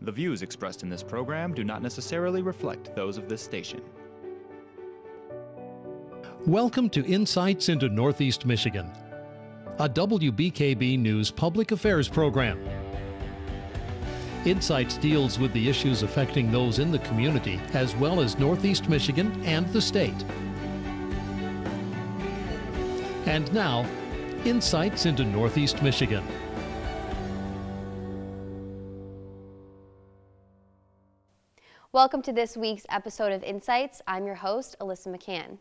The views expressed in this program do not necessarily reflect those of this station. Welcome to Insights into Northeast Michigan, a WBKB News public affairs program. Insights deals with the issues affecting those in the community as well as Northeast Michigan and the state. And now, Insights into Northeast Michigan. Welcome to this week's episode of Insights. I'm your host, Alyssa McCann.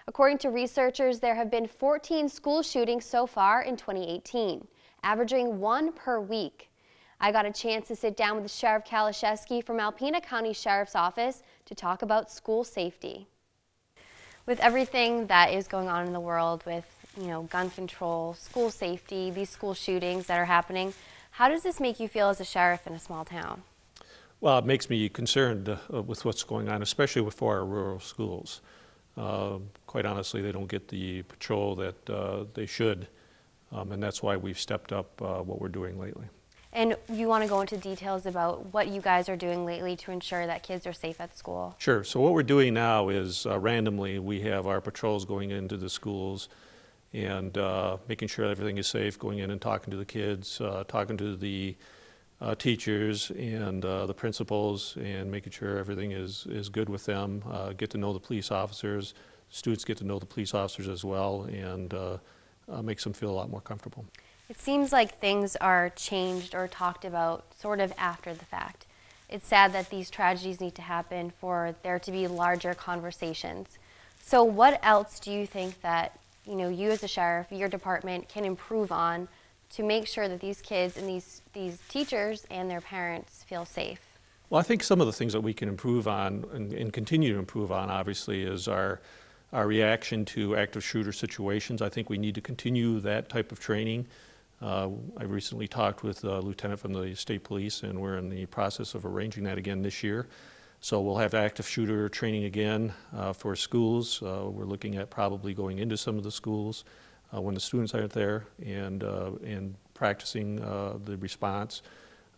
According to researchers, there have been 14 school shootings so far in 2018, averaging one per week. I got a chance to sit down with Sheriff Kalashevsky from Alpena County Sheriff's Office to talk about school safety. With everything that is going on in the world with, gun control, school safety, these school shootings that are happening, how does this make you feel as a sheriff in a small town? Well, it makes me concerned with what's going on, especially for our rural schools. Quite honestly, they don't get the patrol that they should, and that's why we've stepped up what we're doing lately. And you want to go into details about what you guys are doing lately to ensure that kids are safe at school? Sure. So what we're doing now is randomly we have our patrols going into the schools and making sure everything is safe, going in and talking to the kids, talking to the teachers and the principals, and making sure everything is good with them, get to know the police officers, students get to know the police officers as well, and makes them feel a lot more comfortable. It seems like things are changed or talked about sort of after the fact. It's sad that these tragedies need to happen for there to be larger conversations. So what else do you think that, you as a sheriff, your department can improve on to make sure that these kids and these teachers and their parents feel safe? Well, I think some of the things that we can improve on and continue to improve on, obviously, is our reaction to active shooter situations. I think we need to continue that type of training. I recently talked with a lieutenant from the state police, and we're in the process of arranging that again this year. So we'll have active shooter training again for schools. We're looking at probably going into some of the schools when the students aren't there, and practicing the response.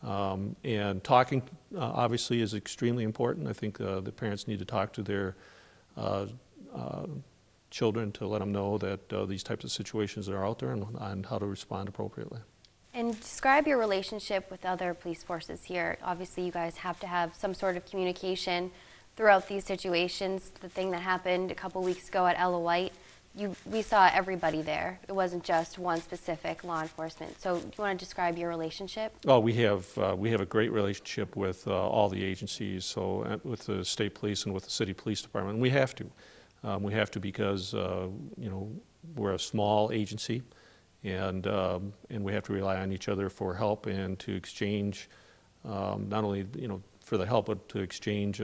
And talking, obviously, is extremely important. I think the parents need to talk to their children to let them know that these types of situations are out there and how to respond appropriately. And describe your relationship with other police forces here. Obviously, you guys have to have some sort of communication throughout these situations. The thing that happened a couple weeks ago at Ella White, we saw everybody there. It wasn't just one specific law enforcement. So do you want to describe your relationship? Oh, we have a great relationship with all the agencies, so with the state police and with the city police department. And we have to. We have to because we're a small agency, and we have to rely on each other for help and to exchange not only for the help, but to exchange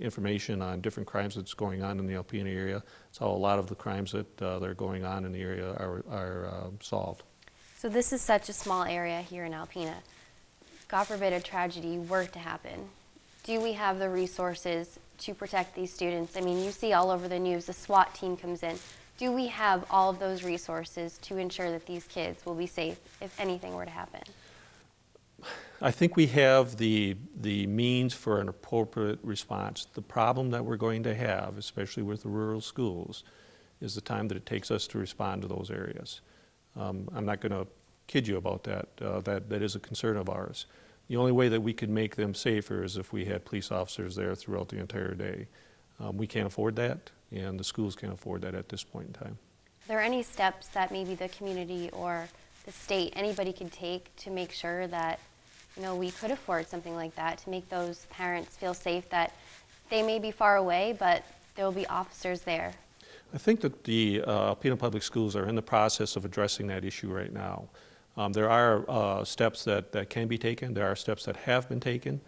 information on different crimes that's going on in the Alpena area. That's how a lot of the crimes that are going on in the area are solved. So this is such a small area here in Alpena. God forbid a tragedy were to happen. Do we have the resources to protect these students? I mean, you see all over the news, the SWAT team comes in. Do we have all of those resources to ensure that these kids will be safe if anything were to happen? I think we have the means for an appropriate response. The problem that we're going to have, especially with the rural schools, is the time that it takes us to respond to those areas. I'm not going to kid you about that. That is a concern of ours. The only way that we could make them safer is if we had police officers there throughout the entire day. We can't afford that, and the schools can't afford that at this point in time. Are there any steps that maybe the community or the state, anybody could take to make sure that we could afford something like that, to make those parents feel safe that they may be far away, but there will be officers there? I think that the Alpena Public Schools are in the process of addressing that issue right now. There are steps that can be taken. There are steps that have been taken.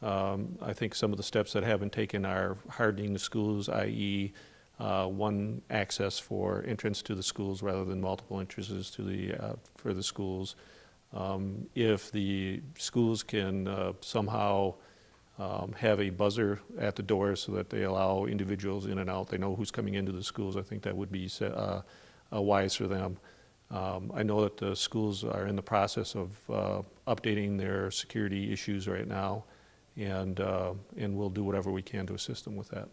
I think some of the steps that have been taken are hardening the schools, i.e. One access for entrance to the schools rather than multiple entrances to for the schools. If the schools can somehow have a buzzer at the door so that they allow individuals in and out, they know who's coming into the schools, I think that would be wise for them. I know that the schools are in the process of updating their security issues right now, and we'll do whatever we can to assist them with that.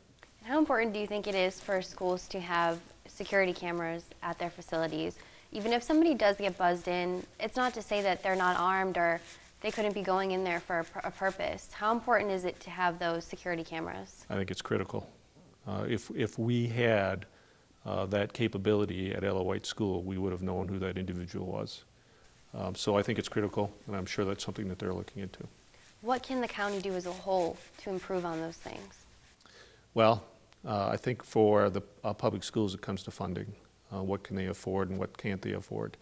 How important do you think it is for schools to have security cameras at their facilities? Even if somebody does get buzzed in, it's not to say that they're not armed or they couldn't be going in there for a purpose. How important is it to have those security cameras? I think it's critical. If we had that capability at Ella White School, we would have known who that individual was. So I think it's critical, and I'm sure that's something that they're looking into. What can the county do as a whole to improve on those things? Well, I think for the public schools it comes to funding. What can they afford and what can't they afford?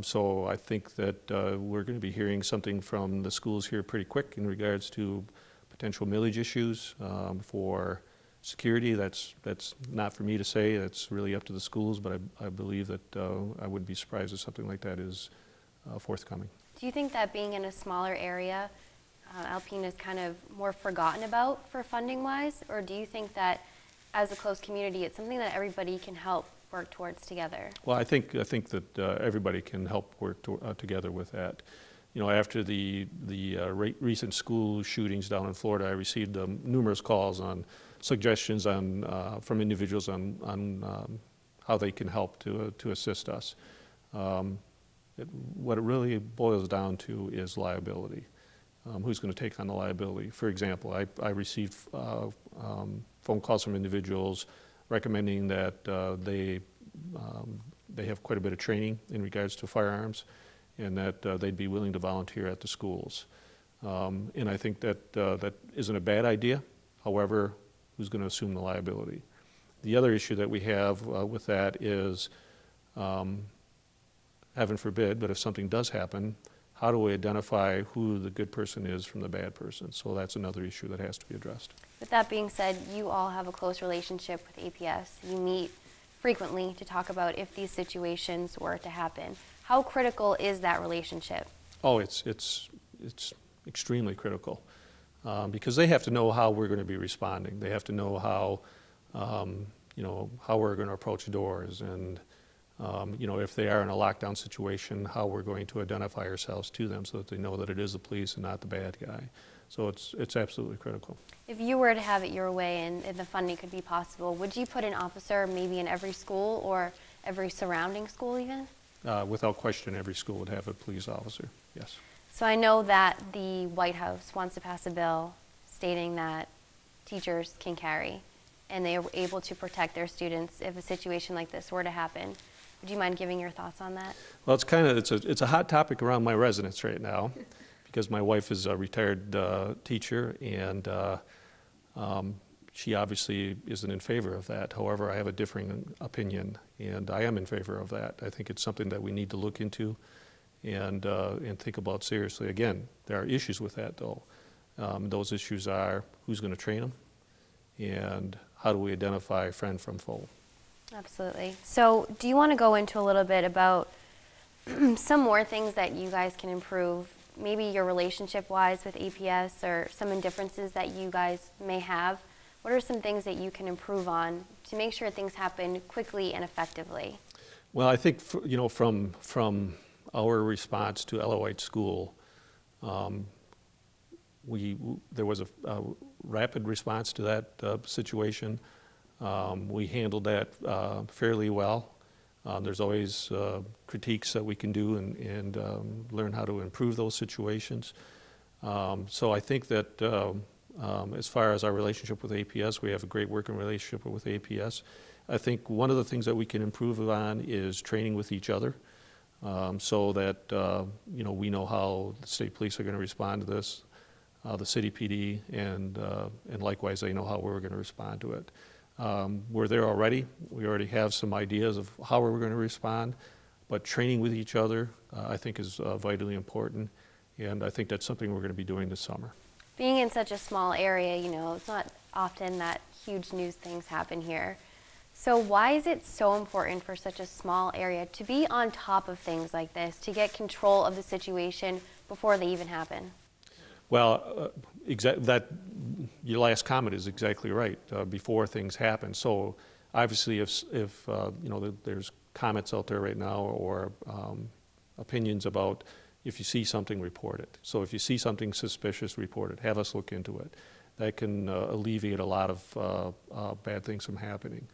So I think that we're going to be hearing something from the schools here pretty quick in regards to potential millage issues for security. That's not for me to say. That's really up to the schools, but I believe that I wouldn't be surprised if something like that is forthcoming. Do you think that being in a smaller area, Alpena is kind of more forgotten about for funding-wise, or do you think that as a close community, it's something that everybody can help work towards together? Well, I think that everybody can help work together with that. You know, after the recent school shootings down in Florida, I received numerous calls on suggestions on from individuals on how they can help to assist us. What it really boils down to is liability. Who's going to take on the liability? For example, I received phone calls from individuals recommending that they have quite a bit of training in regards to firearms, and that they'd be willing to volunteer at the schools. And I think that that isn't a bad idea. However, who's going to assume the liability? The other issue that we have with that is, heaven forbid, but if something does happen, how do we identify who the good person is from the bad person? So that's another issue that has to be addressed. With that being said, you all have a close relationship with APS. You meet frequently to talk about if these situations were to happen. How critical is that relationship? Oh, it's extremely critical because they have to know how we're going to be responding. They have to know how, how we're going to approach doors, and if they are in a lockdown situation, how we're going to identify ourselves to them so that they know that it is the police and not the bad guy. So it's absolutely critical. If you were to have it your way and the funding could be possible, would you put an officer maybe in every school or every surrounding school even? Without question, every school would have a police officer, yes. So I know that the White House wants to pass a bill stating that teachers can carry and they are able to protect their students if a situation like this were to happen. Would you mind giving your thoughts on that? Well, it's a hot topic around my residence right now because my wife is a retired teacher, and she obviously isn't in favor of that. However, I have a differing opinion, and I am in favor of that. I think it's something that we need to look into and think about seriously. Again, there are issues with that, though. Those issues are who's going to train them, and how do we identify friend from foe. Absolutely. So do you want to go into a little bit about some more things that you guys can improve, maybe your relationship-wise with APS or some indifferences that you guys may have? What are some things that you can improve on to make sure things happen quickly and effectively? Well, I think from our response to Ella White School, there was a rapid response to that situation. We handled that fairly well. There's always critiques that we can do and learn how to improve those situations. So I think that as far as our relationship with APS, we have a great working relationship with APS. I think one of the things that we can improve on is training with each other, so that we know how the state police are going to respond to this, the city PD, and likewise they know how we're going to respond to it. We're there already. We already have some ideas of how we're going to respond, but training with each other I think is vitally important, and I think that's something we're going to be doing this summer. Being in such a small area, it's not often that huge news things happen here. So why is it so important for such a small area to be on top of things like this, to get control of the situation before they even happen? Well, your last comment is exactly right, before things happen. So obviously if there's comments out there right now or opinions about if you see something, report it. So if you see something suspicious, report it. Have us look into it. That can alleviate a lot of bad things from happening.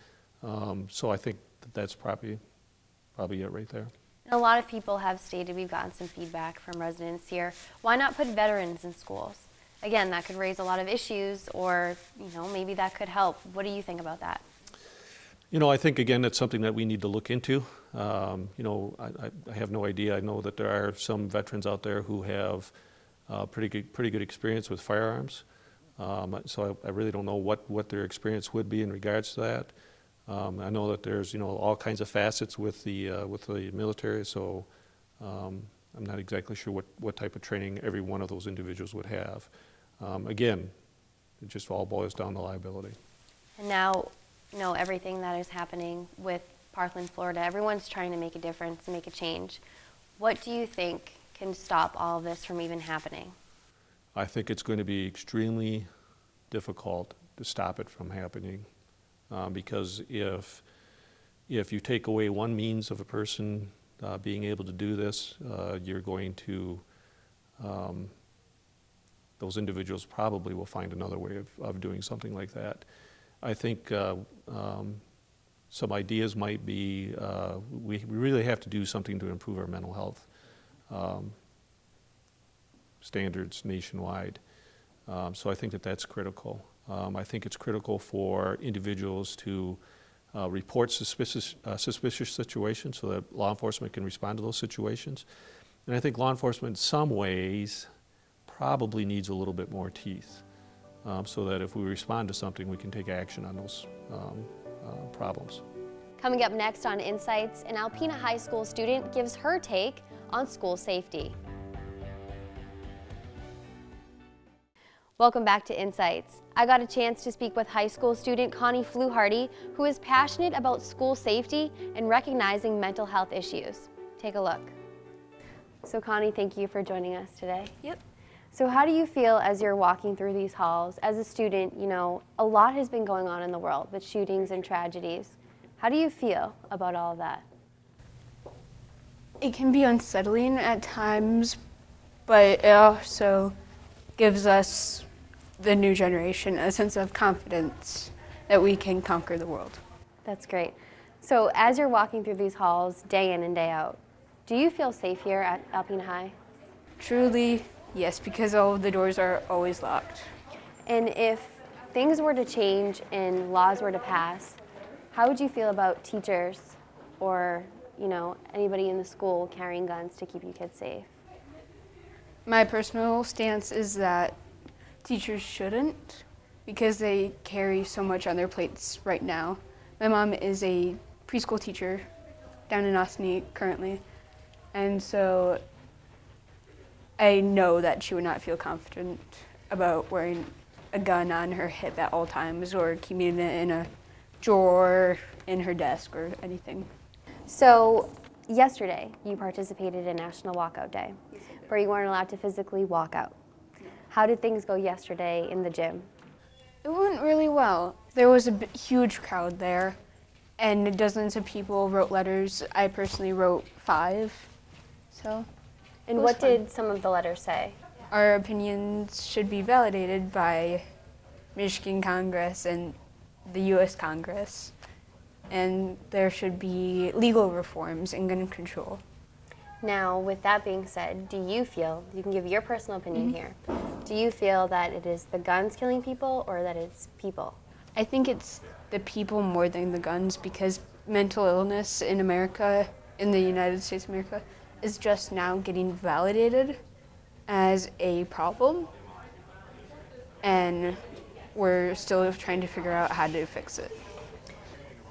So I think that's probably it right there. A lot of people have stated, we've gotten some feedback from residents here, why not put veterans in schools? Again, that could raise a lot of issues, or maybe that could help. What do you think about that? I think, again, that's something that we need to look into. I have no idea. I know that there are some veterans out there who have pretty good experience with firearms. So I really don't know what their experience would be in regards to that. I know that there's all kinds of facets with the military. So I'm not exactly sure what type of training every one of those individuals would have. Again, it just all boils down to liability. And now, everything that is happening with Parkland, Florida, everyone's trying to make a difference and make a change. What do you think can stop all of this from even happening? I think it's going to be extremely difficult to stop it from happening, because if you take away one means of a person being able to do this, you're going to, those individuals probably will find another way of doing something like that. I think some ideas might be, we really have to do something to improve our mental health standards nationwide. So I think that's critical. I think it's critical for individuals to report suspicious situations so that law enforcement can respond to those situations. And I think law enforcement in some ways probably needs a little bit more teeth, so that if we respond to something, we can take action on those problems. Coming up next on Insights, an Alpena High School student gives her take on school safety. Welcome back to Insights. I got a chance to speak with high school student Connie Fluharty, who is passionate about school safety and recognizing mental health issues. Take a look. So Connie, thank you for joining us today. Yep. So how do you feel as you're walking through these halls? As a student, a lot has been going on in the world with shootings and tragedies. How do you feel about all of that? It can be unsettling at times, but it also gives us, the new generation, a sense of confidence that we can conquer the world. That's great. So as you're walking through these halls day in and day out, do you feel safe here at Alpena High? Truly, yes, because all of the doors are always locked. And if things were to change and laws were to pass, how would you feel about teachers or, anybody in the school carrying guns to keep you kids safe? My personal stance is that teachers shouldn't, because they carry so much on their plates right now. My mom is a preschool teacher down in Osney currently, and so I know that she would not feel confident about wearing a gun on her hip at all times or keeping it in a drawer in her desk or anything. So yesterday you participated in National Walkout Day, where you weren't allowed to physically walk out. How did things go yesterday in the gym? It went really well. There was a huge crowd there, and dozens of people wrote letters. I personally wrote 5. So. And what did some of the letters say? Our opinions should be validated by Michigan Congress and the U.S. Congress, and there should be legal reforms in gun control. Now, with that being said, do you feel, you can give your personal opinion here, do you feel that it is the guns killing people or that it's people? I think it's the people more than the guns, because mental illness in America, in the United States of America, is just now getting validated as a problem, and we're still trying to figure out how to fix it.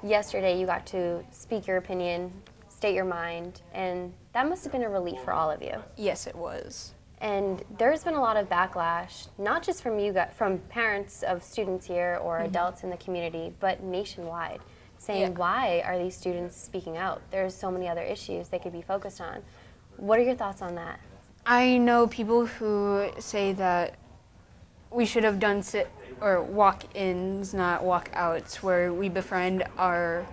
Yesterday you got to speak your opinion, state your mind, and that must have been a relief for all of you. Yes, it was. And there's been a lot of backlash, not just from you guys, from parents of students here or adults in the community, but nationwide, saying why are these students speaking out? There's so many other issues they could be focused on. What are your thoughts on that? I know people who say that we should have done walk-ins, not walk-outs, where we befriend our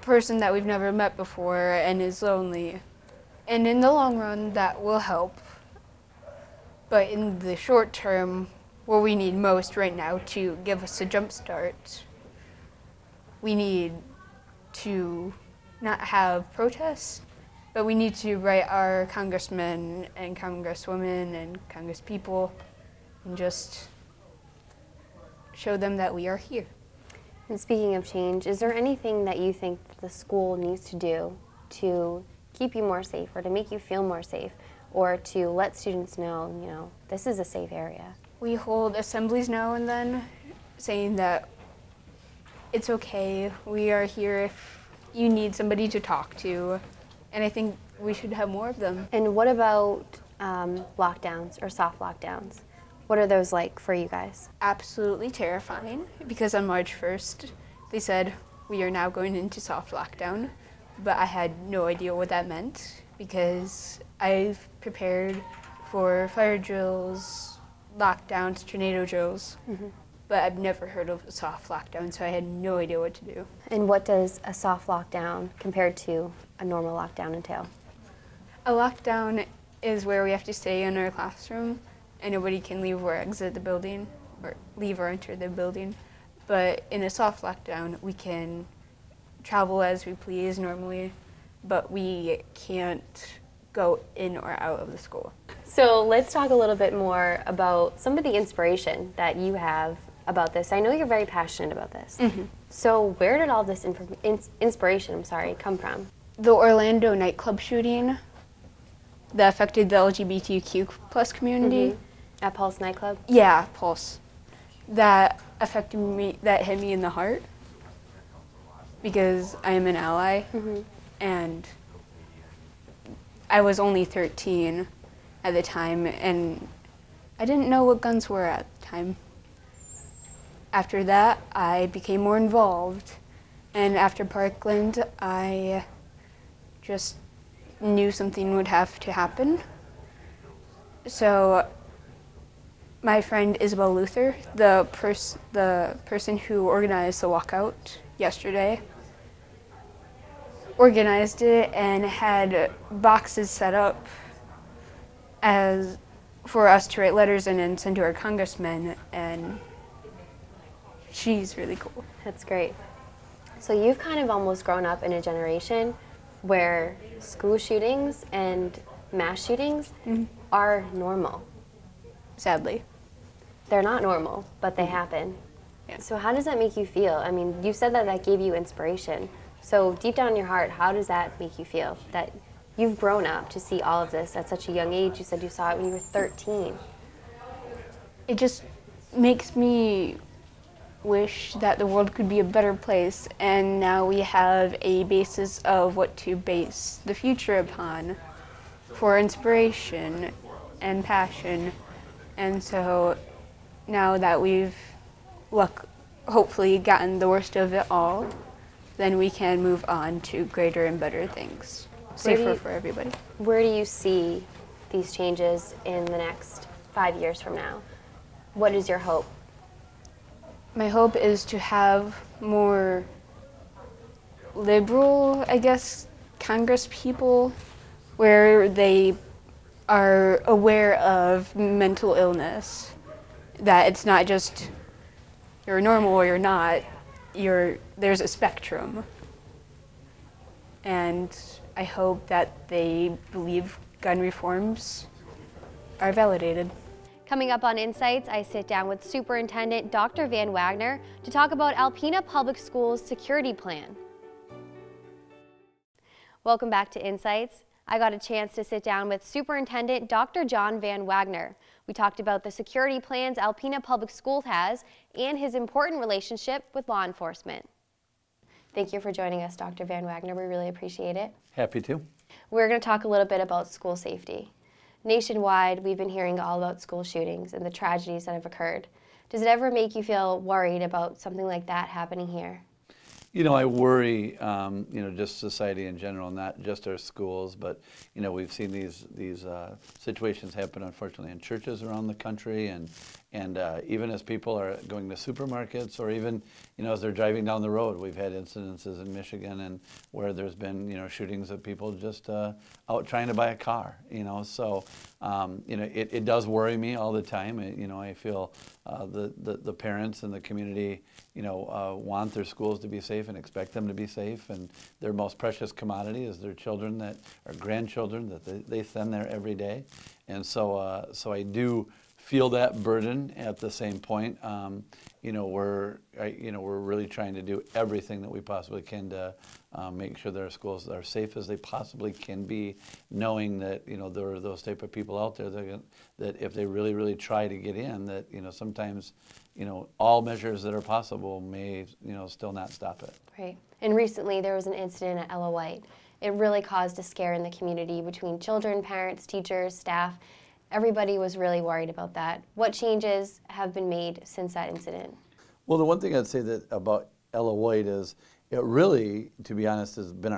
person that we've never met before and is lonely. And in the long run, that will help. But in the short term, what we need most right now to give us a jump start, we need to not have protests, but we need to write our congressmen and congresswomen and congresspeople and just show them that we are here. And speaking of change, is there anything that you think that the school needs to do to keep you more safe or to make you feel more safe or to let students know, you know, this is a safe area? We hold assemblies now and then saying that it's okay, we are here if you need somebody to talk to, and I think we should have more of them. And what about lockdowns or soft lockdowns? What are those like for you guys? Absolutely terrifying, because on March 1st they said we are now going into soft lockdown, but I had no idea what that meant because I've prepared for fire drills, lockdowns, tornado drills, but I've never heard of a soft lockdown, so I had no idea what to do. And what does a soft lockdown compared to a normal lockdown entail? A lockdown is where we have to stay in our classroom and nobody can leave or exit the building or leave or enter the building. But in a soft lockdown, we can travel as we please normally, but we can't go in or out of the school. So let's talk a little bit more about some of the inspiration that you have about this. I know you're very passionate about this. So where did all this inspiration come from? The Orlando nightclub shooting that affected the LGBTQ plus community. At Pulse nightclub? Yeah, Pulse. That affected me, that hit me in the heart because I am an ally and I was only 13 at the time and I didn't know what guns were at the time. After that, I became more involved, and after Parkland, I just knew something would have to happen. So my friend Isabel Luther, the person who organized the walkout yesterday, organized it and had boxes set up as for us to write letters in and send to our congressmen, and she's really cool. That's great. So you've kind of almost grown up in a generation where school shootings and mass shootings are normal. Sadly. They're not normal, but they happen. Yeah. So how does that make you feel? I mean, you said that that gave you inspiration. So deep down in your heart, how does that make you feel? That you've grown up to see all of this at such a young age. You said you saw it when you were 13. It just makes me wish that the world could be a better place, and now we have a basis of what to base the future upon for inspiration and passion. And so now that we've hopefully gotten the worst of it all, then we can move on to greater and better things, safer for everybody. Where do you see these changes in the next 5 years from now? What is your hope? My hope is to have more liberal, I guess, Congress people where they are aware of mental illness, that it's not just you're normal or you're not, there's a spectrum. And I hope that they believe gun reforms are validated. Coming up on Insights, I sit down with Superintendent Dr. Van Wagner to talk about Alpena Public Schools' security plan. Welcome back to Insights. I got a chance to sit down with Superintendent Dr. John Van Wagner. We talked about the security plans Alpena Public School has and his important relationship with law enforcement. Thank you for joining us, Dr. Van Wagner. We really appreciate it. Happy to. We're going to talk a little bit about school safety. Nationwide, we've been hearing all about school shootings and the tragedies that have occurred. Does it ever make you feel worried about something like that happening here? You know, I worry, just society in general, not just our schools, but, we've seen these situations happen, unfortunately, in churches around the country, and And even as people are going to supermarkets, or even, as they're driving down the road, we've had incidences in Michigan and where there's been, shootings of people just out trying to buy a car, So, it does worry me all the time. I feel the parents and the community, want their schools to be safe and expect them to be safe. And their most precious commodity is their children that are grandchildren that they send there every day. And so, so I do feel that burden. At the same point, we're really trying to do everything that we possibly can to make sure that our schools are safe as they possibly can be, knowing that there are those type of people out there that if they really try to get in, that sometimes all measures that are possible may still not stop it. Right. And recently there was an incident at Ella White. It really caused a scare in the community between children, parents, teachers, staff. Everybody was really worried about that. What changes have been made since that incident? Well, the one thing I'd say that about Ella White is it really, to be honest, has been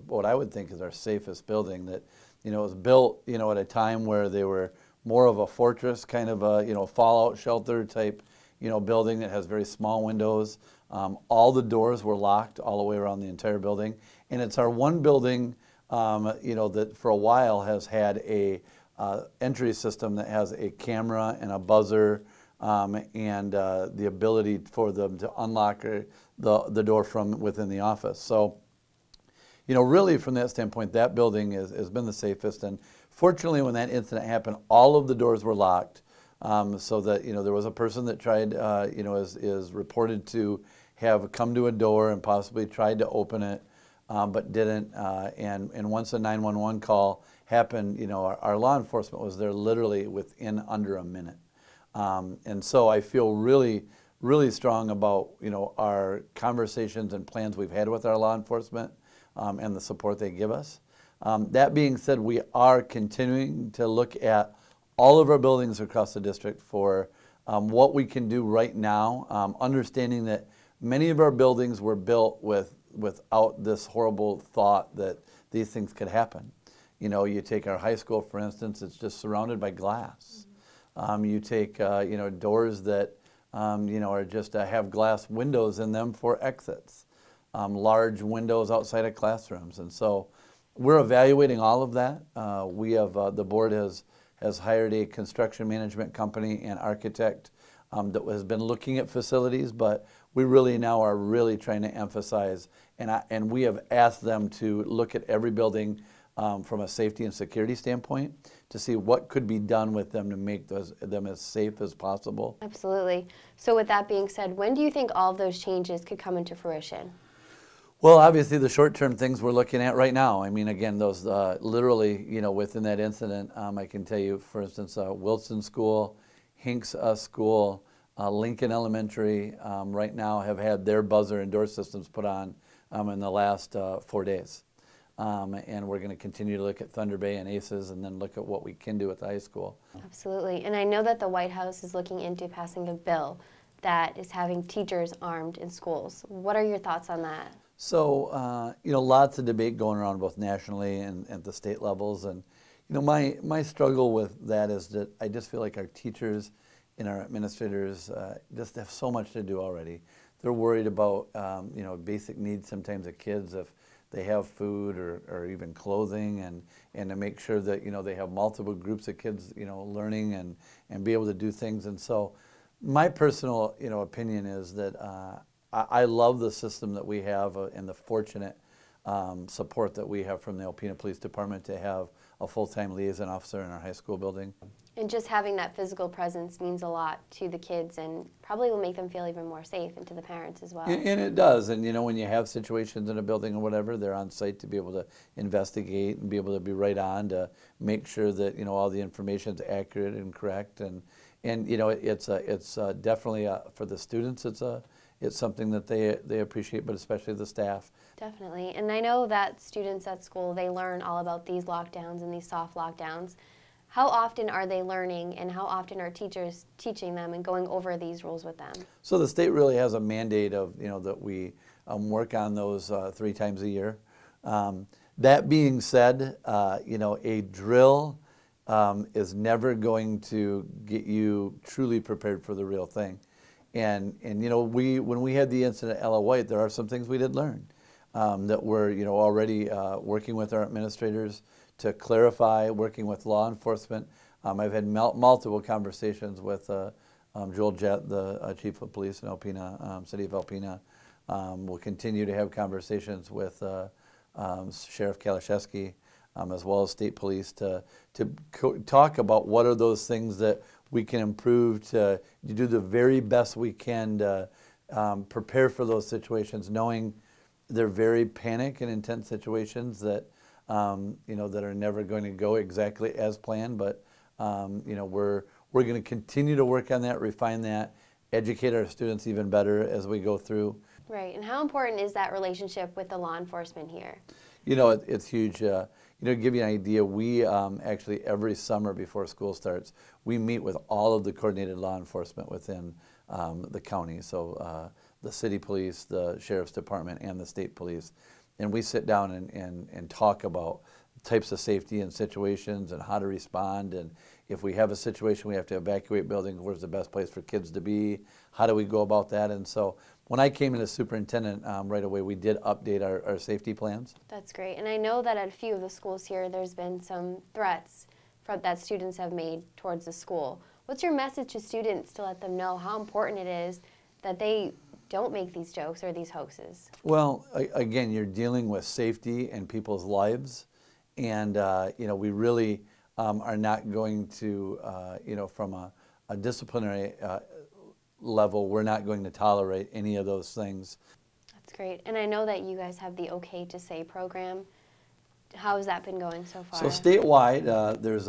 what I would think is our safest building. That it was built at a time where they were more of a fortress, kind of a fallout shelter type building that has very small windows. All the doors were locked all the way around the entire building, and it's our one building that for a while has had a entry system that has a camera and a buzzer and the ability for them to unlock the door from within the office. So, really from that standpoint, that building has been the safest. And fortunately, when that incident happened, all of the doors were locked, so that there was a person that tried, is reported to have come to a door and possibly tried to open it, but didn't. And once a 911 call happened, our law enforcement was there literally within under a minute. And so I feel really strong about, our conversations and plans we've had with our law enforcement and the support they give us. That being said, we are continuing to look at all of our buildings across the district for what we can do right now, understanding that many of our buildings were built without this horrible thought that these things could happen. You take our high school, for instance, it's just surrounded by glass. You take, doors that, are just have glass windows in them for exits, large windows outside of classrooms. And so we're evaluating all of that. We have, the board has hired a construction management company and architect that has been looking at facilities, but we really now are really trying to emphasize, and we have asked them to look at every building from a safety and security standpoint to see what could be done with them to make them as safe as possible. Absolutely. So with that being said, when do you think all of those changes could come into fruition? Well, obviously the short-term things we're looking at right now. I mean, again, those literally, within that incident, I can tell you, for instance, Wilson School, Hinks School, Lincoln Elementary, right now have had their buzzer and door systems put on in the last 4 days. And we're going to continue to look at Thunder Bay and ACES and then look at what we can do at the high school. Absolutely. And I know that the White House is looking into passing a bill that is having teachers armed in schools. What are your thoughts on that? So, lots of debate going around both nationally and at the state levels. And, my struggle with that is that I just feel like our teachers and our administrators just have so much to do already. They're worried about, basic needs sometimes of kids, if they have food or even clothing, and to make sure that, they have multiple groups of kids, learning and be able to do things. And so my personal, opinion is that I love the system that we have and the fortunate support that we have from the Alpena Police Department to have a full-time liaison officer in our high school building. And just having that physical presence means a lot to the kids and probably will make them feel even more safe, and to the parents as well. And it does. And when you have situations in a building or whatever, they're on site to be able to investigate and be able to be right on to make sure that all the information is accurate and correct. And it's definitely for the students. It's something that they appreciate, but especially the staff. Definitely. And I know that students at school, they learn all about these lockdowns and these soft lockdowns. How often are they learning, and how often are teachers teaching them and going over these rules with them? So the state really has a mandate of, that we work on those 3 times a year. That being said, a drill is never going to get you truly prepared for the real thing. And you know, when we had the incident at Ella White, there are some things we did learn that we're, you know, already working with our administrators to clarify, working with law enforcement. I've had multiple conversations with Joel Jett, the Chief of Police in Alpena, City of Alpena. We'll continue to have conversations with Sheriff Kalashevsky, as well as state police to talk about what are those things that we can improve to do the very best we can to prepare for those situations, knowing they're very panic and intense situations that you know, that are never going to go exactly as planned. But you know, we're going to continue to work on that, refine that, educate our students even better as we go through. Right, and how important is that relationship with the law enforcement here? You know, it's huge. You know, to give you an idea, we actually every summer before school starts, we meet with all of the coordinated law enforcement within the county. So the city police, the sheriff's department, and the state police. And we sit down and talk about types of safety and situations and how to respond. And if we have a situation we have to evacuate buildings, where's the best place for kids to be? How do we go about that? And so when I came in as superintendent, right away we did update our safety plans. That's great. And I know that at a few of the schools here, there's been some threats that students have made towards the school. What's your message to students to let them know how important it is that they don't make these jokes or these hoaxes? Well, again, you're dealing with safety and people's lives. And, you know, we really are not going to, you know, from a disciplinary level, we're not going to tolerate any of those things. That's great. And I know that you guys have the OK to Say program. How has that been going so far? So statewide, there's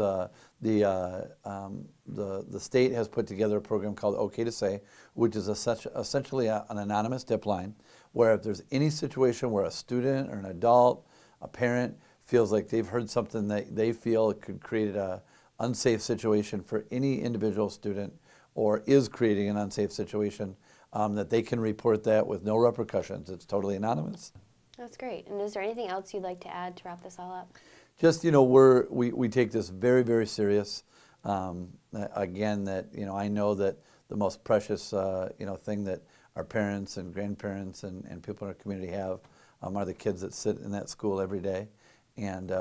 the state has put together a program called OK to Say, which is essentially an anonymous tip line, where if there's any situation where a student or an adult, a parent feels like they've heard something that they feel could create an unsafe situation for any individual student, or is creating an unsafe situation, that they can report that with no repercussions. It's totally anonymous. That's great. And is there anything else you'd like to add to wrap this all up? Just, you know, we take this very, very serious. Again, that, you know, I know that the most precious, you know, thing that our parents and grandparents and people in our community have are the kids that sit in that school every day. And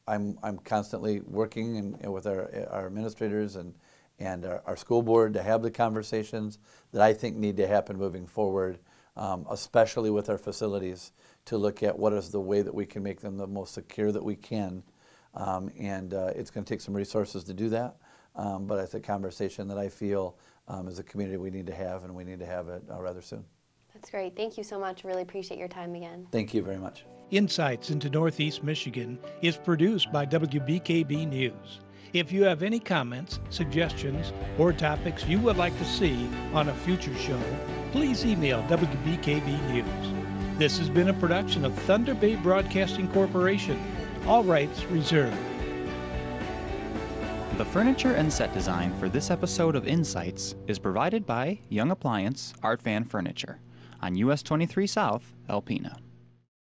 I'm constantly working with our administrators and our school board to have the conversations that I think need to happen moving forward, especially with our facilities, to look at what is the way that we can make them the most secure that we can. It's going to take some resources to do that, but it's a conversation that I feel as a community we need to have, and we need to have it rather soon. That's great. Thank you so much. Really appreciate your time again. Thank you very much. Insights into Northeast Michigan is produced by WBKB News. If you have any comments, suggestions, or topics you would like to see on a future show, please email WBKB News. This has been a production of Thunder Bay Broadcasting Corporation. All rights reserved. The furniture and set design for this episode of Insights is provided by Young Appliance Art Van Furniture on US 23 South, Alpena.